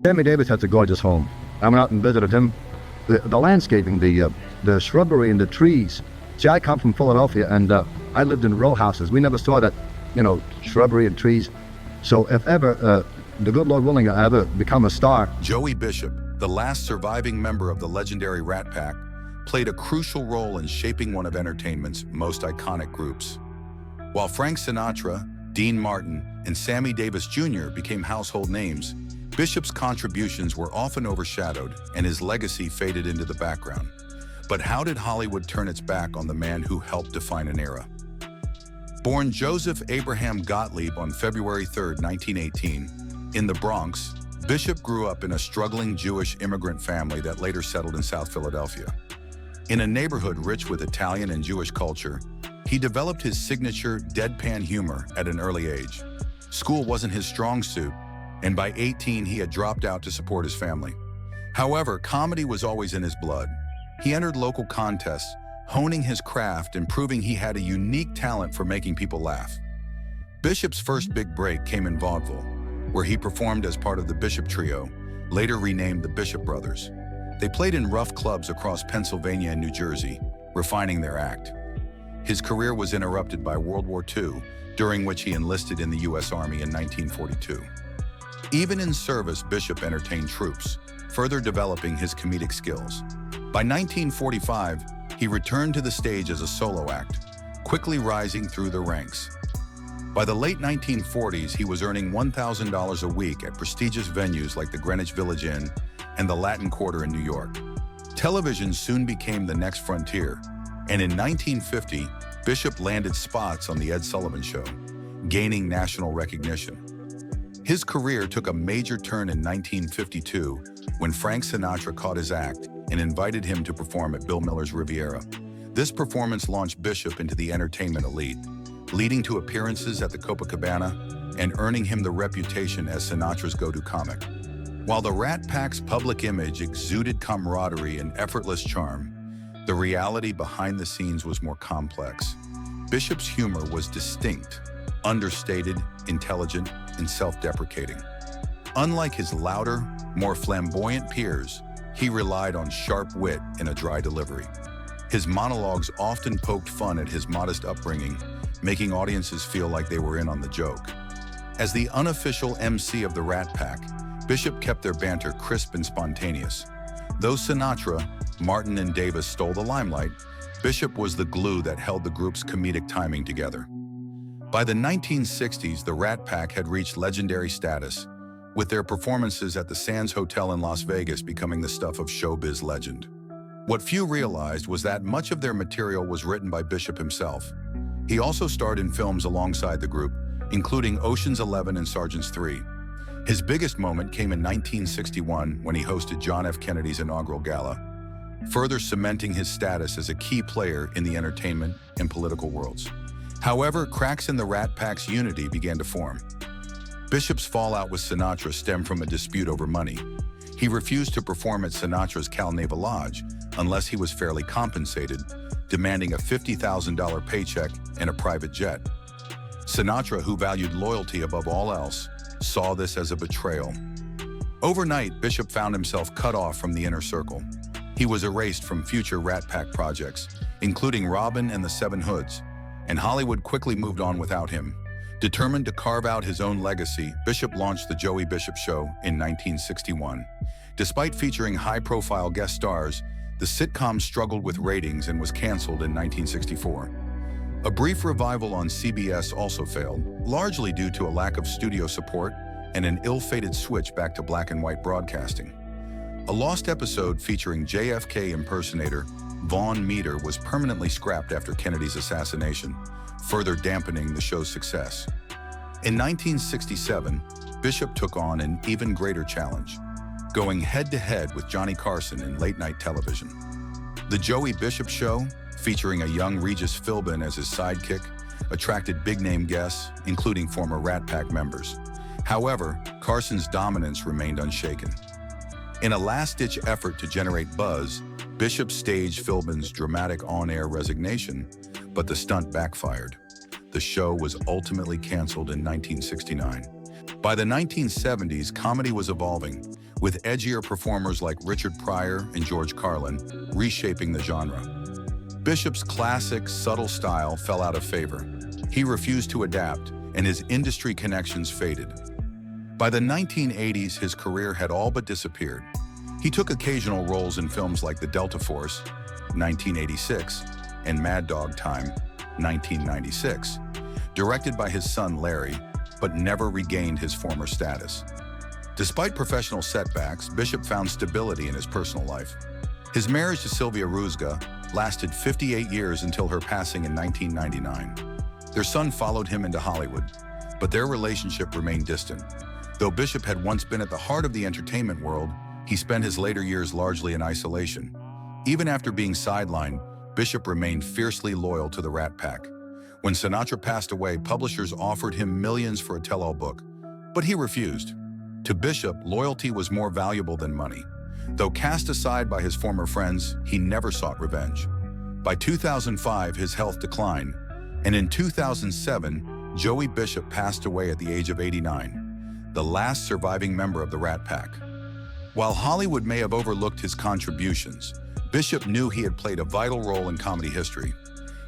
Sammy Davis has a gorgeous home. I went out and visited him. The landscaping, the shrubbery and the trees. See, I come from Philadelphia, and I lived in row houses. We never saw that, shrubbery and trees. So if ever, the good Lord willing, I ever become a star. Joey Bishop, the last surviving member of the legendary Rat Pack, played a crucial role in shaping one of entertainment's most iconic groups. While Frank Sinatra, Dean Martin, and Sammy Davis Jr. became household names, Bishop's contributions were often overshadowed and his legacy faded into the background. But how did Hollywood turn its back on the man who helped define an era? Born Joseph Abraham Gottlieb on February 3, 1918, in the Bronx, Bishop grew up in a struggling Jewish immigrant family that later settled in South Philadelphia. In a neighborhood rich with Italian and Jewish culture, he developed his signature deadpan humor at an early age. School wasn't his strong suit, and by 18 he had dropped out to support his family. However, comedy was always in his blood. He entered local contests, honing his craft and proving he had a unique talent for making people laugh. Bishop's first big break came in vaudeville, where he performed as part of the Bishop Trio, later renamed the Bishop Brothers. They played in rough clubs across Pennsylvania and New Jersey, refining their act. His career was interrupted by World War II, during which he enlisted in the U.S. Army in 1942. Even in service, Bishop entertained troops, further developing his comedic skills. By 1945, he returned to the stage as a solo act, quickly rising through the ranks. By the late 1940s, he was earning $1,000 a week at prestigious venues like the Greenwich Village Inn and the Latin Quarter in New York. Television soon became the next frontier, and in 1950, Bishop landed spots on The Ed Sullivan Show, gaining national recognition. His career took a major turn in 1952 when Frank Sinatra caught his act and invited him to perform at Bill Miller's Riviera. This performance launched Bishop into the entertainment elite, leading to appearances at the Copacabana and earning him the reputation as Sinatra's go-to comic. While the Rat Pack's public image exuded camaraderie and effortless charm, the reality behind the scenes was more complex. Bishop's humor was distinct, understated, intelligent, and self-deprecating. Unlike his louder, more flamboyant peers, he relied on sharp wit and a dry delivery. His monologues often poked fun at his modest upbringing, making audiences feel like they were in on the joke. As the unofficial MC of the Rat Pack, Bishop kept their banter crisp and spontaneous. Though Sinatra, Martin, and Davis stole the limelight, Bishop was the glue that held the group's comedic timing together. By the 1960s, the Rat Pack had reached legendary status, with their performances at the Sands Hotel in Las Vegas becoming the stuff of showbiz legend. What few realized was that much of their material was written by Bishop himself. He also starred in films alongside the group, including Ocean's 11 and Sergeant's 3. His biggest moment came in 1961 when he hosted John F. Kennedy's inaugural gala, further cementing his status as a key player in the entertainment and political worlds. However, cracks in the Rat Pack's unity began to form. Bishop's fallout with Sinatra stemmed from a dispute over money. He refused to perform at Sinatra's Cal Naval Lodge unless he was fairly compensated, demanding a $50,000 paycheck and a private jet. Sinatra, who valued loyalty above all else, saw this as a betrayal. Overnight, Bishop found himself cut off from the inner circle. He was erased from future Rat Pack projects, including Robin and the Seven Hoods, and Hollywood quickly moved on without him. Determined to carve out his own legacy, Bishop launched The Joey Bishop Show in 1961. Despite featuring high-profile guest stars, the sitcom struggled with ratings and was canceled in 1964. A brief revival on CBS also failed, largely due to a lack of studio support and an ill-fated switch back to black and white broadcasting. A lost episode featuring JFK impersonator Vaughn Meader was permanently scrapped after Kennedy's assassination, further dampening the show's success. In 1967, Bishop took on an even greater challenge, going head-to-head with Johnny Carson in late-night television. The Joey Bishop Show, featuring a young Regis Philbin as his sidekick, attracted big-name guests, including former Rat Pack members. However, Carson's dominance remained unshaken. In a last-ditch effort to generate buzz, Bishop staged Philbin's dramatic on-air resignation, but the stunt backfired. The show was ultimately canceled in 1969. By the 1970s, comedy was evolving, with edgier performers like Richard Pryor and George Carlin reshaping the genre. Bishop's classic, subtle style fell out of favor. He refused to adapt, and his industry connections faded. By the 1980s, his career had all but disappeared. He took occasional roles in films like The Delta Force, 1986, and Mad Dog Time, 1996, directed by his son Larry, but never regained his former status. Despite professional setbacks, Bishop found stability in his personal life. His marriage to Sylvia Rusga lasted 58 years until her passing in 1999. Their son followed him into Hollywood, but their relationship remained distant. Though Bishop had once been at the heart of the entertainment world, he spent his later years largely in isolation. Even after being sidelined, Bishop remained fiercely loyal to the Rat Pack. When Sinatra passed away, publishers offered him millions for a tell-all book, but he refused. To Bishop, loyalty was more valuable than money. Though cast aside by his former friends, he never sought revenge. By 2005, his health declined, and in 2007, Joey Bishop passed away at the age of 89, the last surviving member of the Rat Pack. While Hollywood may have overlooked his contributions, Bishop knew he had played a vital role in comedy history.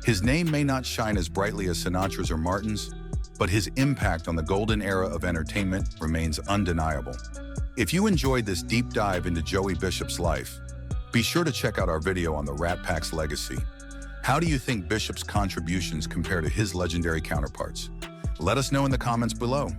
His name may not shine as brightly as Sinatra's or Martin's, but his impact on the golden era of entertainment remains undeniable. If you enjoyed this deep dive into Joey Bishop's life, be sure to check out our video on the Rat Pack's legacy. How do you think Bishop's contributions compare to his legendary counterparts? Let us know in the comments below.